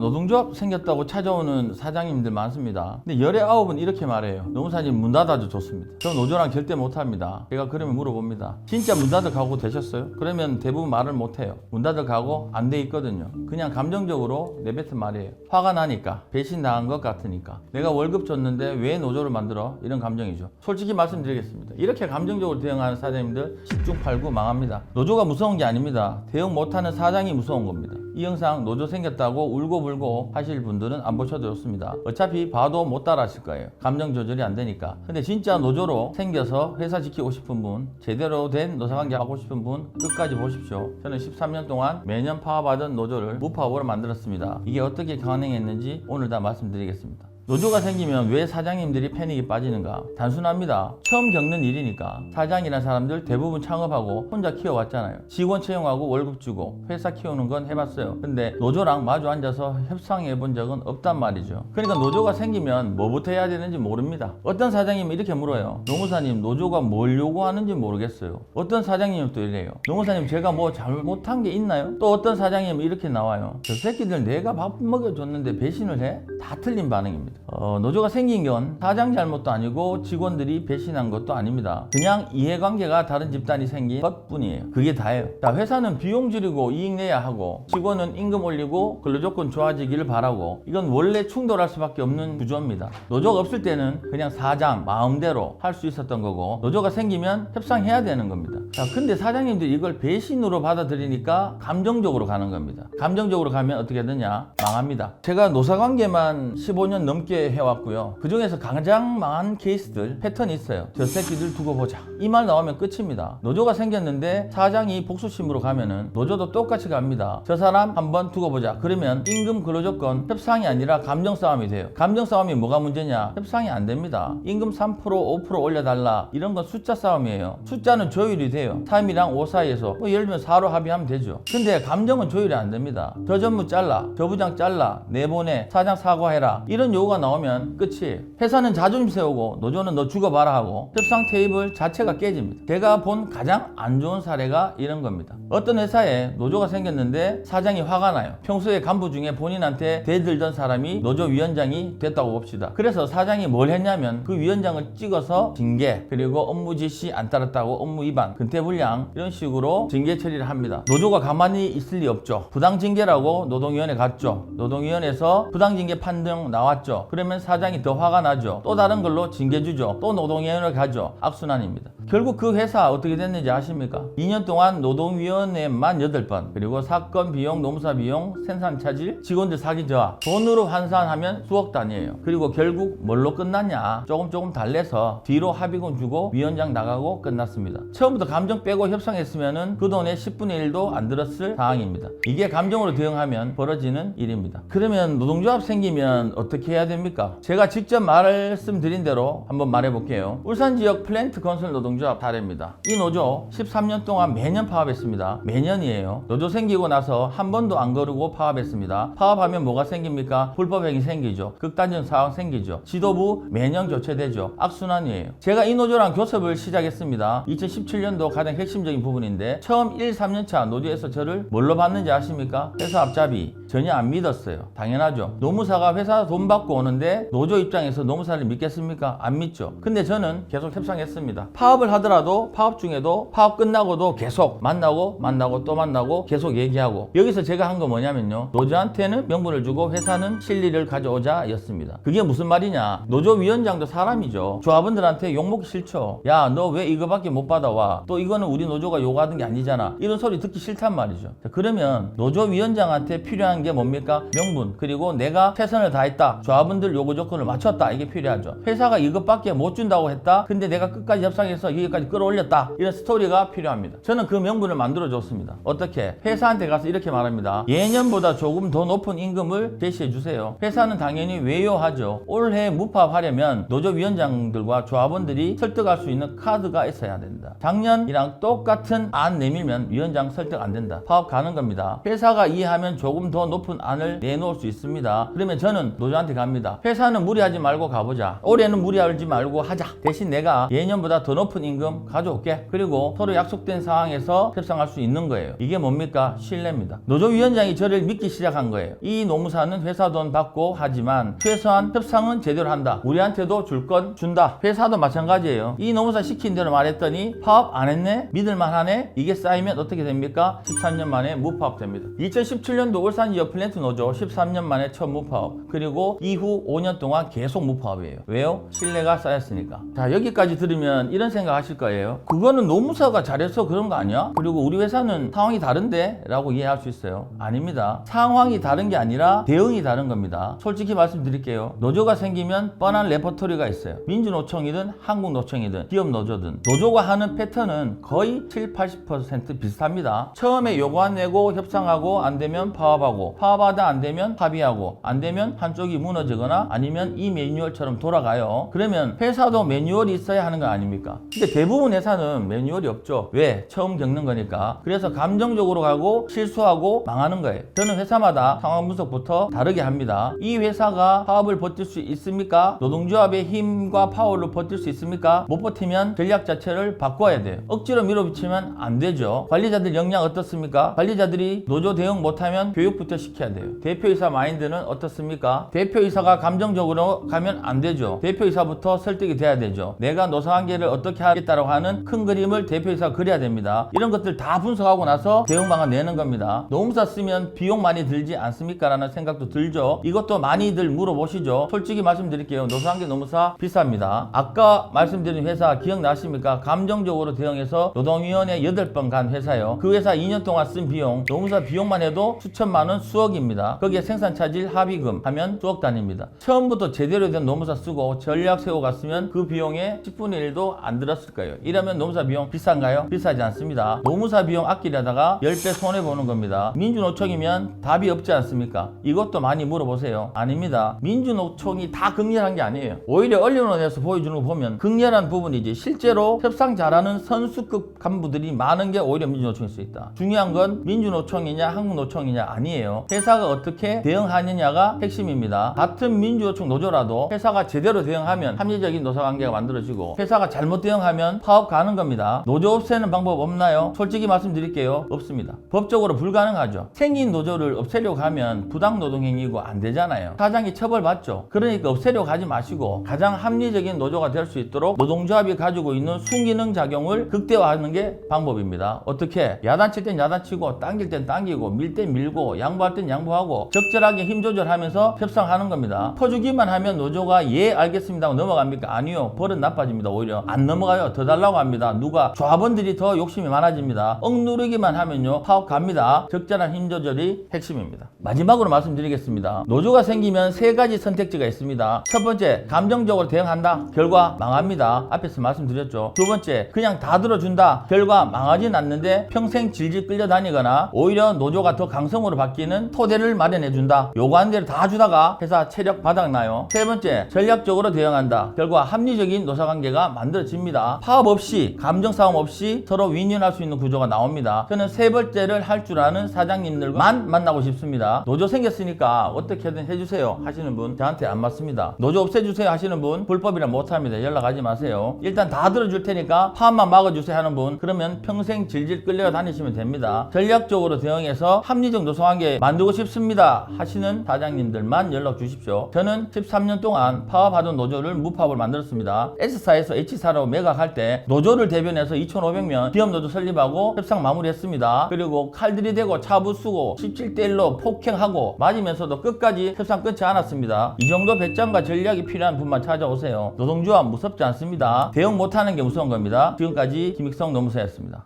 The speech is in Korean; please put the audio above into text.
노동조합 생겼다고 찾아오는 사장님들 많습니다. 근데 열의 9은 이렇게 말해요. 노무사님 문 닫아도 좋습니다. 저 노조랑 절대 못합니다. 제가 그러면 물어봅니다. 진짜 문 닫을 각오 되셨어요? 그러면 대부분 말을 못해요. 문 닫을 각오 안 돼 있거든요. 그냥 감정적으로 내뱉은 말이에요. 화가 나니까, 배신당한 것 같으니까, 내가 월급 줬는데 왜 노조를 만들어? 이런 감정이죠. 솔직히 말씀드리겠습니다. 이렇게 감정적으로 대응하는 사장님들 10중 8구 망합니다. 노조가 무서운 게 아닙니다. 대응 못하는 사장이 무서운 겁니다. 이 영상 노조 생겼다고 울고불고 하실 분들은 안 보셔도 좋습니다. 어차피 봐도 못 따라하실 거예요. 감정 조절이 안 되니까. 근데 진짜 노조로 생겨서 회사 지키고 싶은 분, 제대로 된 노사관계 하고 싶은 분 끝까지 보십시오. 저는 13년 동안 매년 파업하던 노조를 무파업으로 만들었습니다. 이게 어떻게 가능했는지 오늘 다 말씀드리겠습니다. 노조가 생기면 왜 사장님들이 패닉에 빠지는가? 단순합니다. 처음 겪는 일이니까. 사장이라는 사람들 대부분 창업하고 혼자 키워왔잖아요. 직원 채용하고 월급 주고 회사 키우는 건 해봤어요. 근데 노조랑 마주 앉아서 협상해 본 적은 없단 말이죠. 그러니까 노조가 생기면 뭐부터 해야 되는지 모릅니다. 어떤 사장님은 이렇게 물어요. 노무사님, 노조가 뭘 요구하는지 모르겠어요. 어떤 사장님은 또 이래요. 노무사님, 제가 뭐 잘못한 게 있나요? 또 어떤 사장님은 이렇게 나와요. 저 새끼들 내가 밥 먹여줬는데 배신을 해? 다 틀린 반응입니다. 노조가 생긴 건 사장 잘못도 아니고 직원들이 배신한 것도 아닙니다. 그냥 이해관계가 다른 집단이 생긴 것뿐이에요. 그게 다예요. 자, 회사는 비용 줄이고 이익 내야 하고 직원은 임금 올리고 근로조건 좋아지기를 바라고, 이건 원래 충돌할 수밖에 없는 구조입니다. 노조가 없을 때는 그냥 사장 마음대로 할 수 있었던 거고, 노조가 생기면 협상해야 되는 겁니다. 자, 근데 사장님들이 이걸 배신으로 받아들이니까 감정적으로 가는 겁니다. 감정적으로 가면 어떻게 되냐? 망합니다. 제가 노사관계만 15년 넘게 해왔고요. 그 중에서 가장 망한 케이스들 패턴이 있어요. 저 새끼들 두고 보자, 이 말 나오면 끝입니다. 노조가 생겼는데 사장이 복수심으로 가면은 노조도 똑같이 갑니다. 저 사람 한번 두고 보자. 그러면 임금 근로조건 협상이 아니라 감정 싸움이 돼요. 감정 싸움이 뭐가 문제냐? 협상이 안 됩니다. 임금 3% 5% 올려달라, 이런 건 숫자 싸움이에요. 숫자는 조율이 돼요. 3이랑 5 사이에서 예를 들면 4로 합의하면 되죠. 근데 감정은 조율이 안 됩니다. 저 전무 잘라, 저 부장 잘라, 내보내, 사장 사과해라, 이런 요구가 나오면 끝이에요. 회사는 자존심 세우고 노조는 너 죽어봐라 하고 협상 테이블 자체가 깨집니다. 제가 본 가장 안 좋은 사례가 이런 겁니다. 어떤 회사에 노조가 생겼는데 사장이 화가 나요. 평소에 간부 중에 본인한테 대들던 사람이 노조 위원장이 됐다고 봅시다. 그래서 사장이 뭘 했냐면 그 위원장을 찍어서 징계, 그리고 업무 지시 안 따랐다고 업무 위반, 근태불량, 이런 식으로 징계 처리를 합니다. 노조가 가만히 있을 리 없죠. 부당징계라고 노동위원회 갔죠. 노동위원회에서 부당징계 판정 나왔죠. 그러면 사장이 더 화가 나죠. 또 다른 걸로 징계 주죠. 또 노동위원회 가죠. 악순환입니다. 결국 그 회사 어떻게 됐는지 아십니까? 2년 동안 노동위원회만 8번, 그리고 사건 비용, 노무사 비용, 생산 차질, 직원들 사기 저하, 돈으로 환산하면 수억 단위예요. 그리고 결국 뭘로 끝났냐? 조금 달래서 뒤로 합의금 주고 위원장 나가고 끝났습니다. 처음부터 감정 빼고 협상했으면은 그 돈의 10분의 1도 안 들었을 상황입니다. 이게 감정으로 대응하면 벌어지는 일입니다. 그러면 노동조합 생기면 어떻게 해야 됩니까? 제가 직접 말씀드린 대로 한번 말해볼게요. 울산 지역 플랜트 건설 노동조합 사례입니다. 이 노조 13년 동안 매년 파업했습니다. 매년이에요. 노조 생기고 나서 한 번도 안 거르고 파업했습니다. 파업하면 뭐가 생깁니까? 불법행위 생기죠. 극단적 상황 생기죠. 지도부 매년 교체되죠. 악순환이에요. 제가 이 노조랑 교섭을 시작했습니다. 2017년도 가장 핵심적인 부분인데, 처음 1, 3년차 노조에서 저를 뭘로 봤는지 아십니까? 회사 앞잡이. 전혀 안 믿었어요. 당연하죠. 노무사가 회사 돈 받고 오는데 노조 입장에서 노무사를 믿겠습니까? 안 믿죠. 근데 저는 계속 협상했습니다. 파업을 하더라도 파업 중에도, 파업 끝나고도 계속 만나고 또 만나고 계속 얘기하고, 여기서 제가 한 거 뭐냐면요, 노조한테는 명분을 주고 회사는 실리를 가져오자 였습니다. 그게 무슨 말이냐? 노조 위원장도 사람이죠. 조합원들한테 욕먹기 싫죠. 야, 너 왜 이거밖에 못 받아와? 또 이거는 우리 노조가 요구하는 게 아니잖아. 이런 소리 듣기 싫단 말이죠. 자, 그러면 노조 위원장한테 필요한 게 뭡니까? 명분, 그리고 내가 최선을 다했다, 조합원들 요구 조건을 맞췄다, 이게 필요하죠. 회사가 이것밖에 못 준다고 했다, 근데 내가 끝까지 협상해서 여기까지 끌어올렸다, 이런 스토리가 필요합니다. 저는 그 명분을 만들어 줬습니다. 어떻게? 회사한테 가서 이렇게 말합니다. 예년보다 조금 더 높은 임금을 제시해 주세요. 회사는 당연히 외요하죠. 올해 무파업하려면 노조 위원장들과 조합원들이 설득할 수 있는 카드가 있어야 된다. 작년이랑 똑같은 안 내밀면 위원장 설득 안 된다. 파업 가는 겁니다. 회사가 이해하면 조금 더 높은 안을 내놓을 수 있습니다. 그러면 저는 노조한테 갑니다. 겁니다. 회사는 무리하지 말고 가보자. 올해는 무리하지 말고 하자. 대신 내가 예년보다 더 높은 임금 가져올게. 그리고 서로 약속된 상황에서 협상할 수 있는 거예요. 이게 뭡니까? 신뢰입니다. 노조위원장이 저를 믿기 시작한 거예요. 이 노무사는 회사 돈 받고 하지만 최소한 협상은 제대로 한다. 우리한테도 줄 건 준다. 회사도 마찬가지예요. 이 노무사 시킨 대로 말했더니 파업 안 했네? 믿을만하네? 이게 쌓이면 어떻게 됩니까? 13년 만에 무파업 됩니다. 2017년도 울산 지역 플랜트 노조 13년 만에 첫 무파업. 그리고 이후 5년 동안 계속 무파업이에요. 왜요? 신뢰가 쌓였으니까. 자, 여기까지 들으면 이런 생각 하실 거예요. 그거는 노무사가 잘해서 그런 거 아니야? 그리고 우리 회사는 상황이 다른데? 라고 이해할 수 있어요. 아닙니다. 상황이 다른 게 아니라 대응이 다른 겁니다. 솔직히 말씀드릴게요. 노조가 생기면 뻔한 레퍼토리가 있어요. 민주노총이든 한국노총이든 기업노조든 노조가 하는 패턴은 거의 70-80% 비슷합니다. 처음에 요구 안 내고 협상하고 안 되면 파업하고 파업하다 안 되면 합의하고 안 되면 한쪽이 무너지거나 아니면 이 매뉴얼처럼 돌아가요. 그러면 회사도 매뉴얼이 있어야 하는 거 아닙니까? 근데 대부분 회사는 매뉴얼이 없죠. 왜? 처음 겪는 거니까. 그래서 감정적으로 가고 실수하고 망하는 거예요. 저는 회사마다 상황 분석부터 다르게 합니다. 이 회사가 파업을 버틸 수 있습니까? 노동조합의 힘과 파워로 버틸 수 있습니까? 못 버티면 전략 자체를 바꿔야 돼요. 억지로 밀어붙이면 안 되죠. 관리자들 역량 어떻습니까? 관리자들이 노조 대응 못하면 교육부터 시켜야 돼요. 대표이사 마인드는 어떻습니까? 대표이사가 감정적으로 가면 안 되죠. 대표이사부터 설득이 돼야 되죠. 내가 노사관계를 어떻게 하겠다라고 하는 큰 그림을 대표이사가 그려야 됩니다. 이런 것들 다 분석하고 나서 대응 방안 내는 겁니다. 노무사 쓰면 비용 많이 들지 않습니까? 라는 생각도 들죠. 이것도 많이들 물어보시죠. 솔직히 말씀드릴게요. 노사관계 노무사 비쌉니다. 아까 말씀드린 회사 기억나십니까? 감정적으로 대응해서 노동위원회 8번 간 회사요. 그 회사 2년 동안 쓴 비용, 노무사 비용만 해도 수천만 원, 수억입니다. 거기에 생산차질 합의금 하면 수억 단위입니다. 처음부터 제대로 된 노무사 쓰고 전략 세워 갔으면 그 비용에 10분의 1도 안 들었을 거예요. 이러면 노무사 비용 비싼가요? 비싸지 않습니다. 노무사 비용 아끼려다가 10배 손해보는 겁니다. 민주노총이면 답이 없지 않습니까? 이것도 많이 물어보세요. 아닙니다. 민주노총이 다 극렬한 게 아니에요. 오히려 언론에서 보여주는 거 보면 극렬한 부분이지 실제로 협상 잘하는 선수급 간부들이 많은 게 오히려 민주노총일 수 있다. 중요한 건 민주노총이냐 한국노총이냐 아니에요. 회사가 어떻게 대응하느냐가 핵심입니다. 같은 민주노총 노조라도 회사가 제대로 대응하면 합리적인 노사관계가 만들어지고 회사가 잘못 대응하면 파업 가는 겁니다. 노조 없애는 방법 없나요? 솔직히 말씀드릴게요. 없습니다. 법적으로 불가능하죠. 생긴 노조를 없애려고 하면 부당노동행위고 안 되잖아요. 사장이 처벌받죠. 그러니까 없애려고 하지 마시고 가장 합리적인 노조가 될 수 있도록 노동조합이 가지고 있는 순기능 작용을 극대화하는 게 방법입니다. 어떻게? 야단칠 땐 야단치고 당길 땐 당기고 밀 땐 밀고 양보할 땐 양보하고 적절하게 힘 조절하면서 협상하는 겁니다. 퍼주기만 하면 노조가 예 알겠습니다 하고 넘어갑니까? 아니요. 버릇 나빠집니다. 오히려 안 넘어가요. 더 달라고 합니다. 누가? 조합원들이 더 욕심이 많아집니다. 억누르기만 하면요 파업 갑니다. 적절한 힘 조절이 핵심입니다. 마지막으로 말씀드리겠습니다. 노조가 생기면 3가지 선택지가 있습니다. 첫 번째, 감정적으로 대응한다. 결과 망합니다. 앞에서 말씀드렸죠. 두 번째, 그냥 다 들어준다. 결과 망하진 않는데 평생 질질 끌려다니거나 오히려 노조가 더 강성으로 바뀌는 토대를 마련해준다. 요구한 대로 다 주다가 회사 체력 바닥나요. 세 번째, 전략적으로 대응한다. 결과 합리적인 노사관계가 만들어집니다. 파업 없이 감정 싸움 없이 서로 윈윈할 수 있는 구조가 나옵니다. 저는 세 번째를 할 줄 아는 사장님들만 만나고 싶습니다. 노조 생겼으니까 어떻게든 해주세요 하시는 분 저한테 안 맞습니다. 노조 없애주세요 하시는 분 불법이라 못합니다. 연락하지 마세요. 일단 다 들어줄 테니까 파업만 막아주세요 하는 분 그러면 평생 질질 끌려 다니시면 됩니다. 전략적으로 대응해서 합리적 노사관계 만들고 싶습니다 하시는 사장님들만 연락 주십시오. 저는 13년 동안 파업하던 노조를 무파업을 만들었습니다. S사에서 H사로 매각할 때 노조를 대변해서 2,500명 기업노조 설립하고 협상 마무리했습니다. 그리고 칼들이 대고 차부 쓰고 17대1로 폭행하고 맞으면서도 끝까지 협상 끊지 않았습니다. 이 정도 배짱과 전략이 필요한 분만 찾아오세요. 노동조합 무섭지 않습니다. 대응 못하는 게 무서운 겁니다. 지금까지 김익성 노무사였습니다.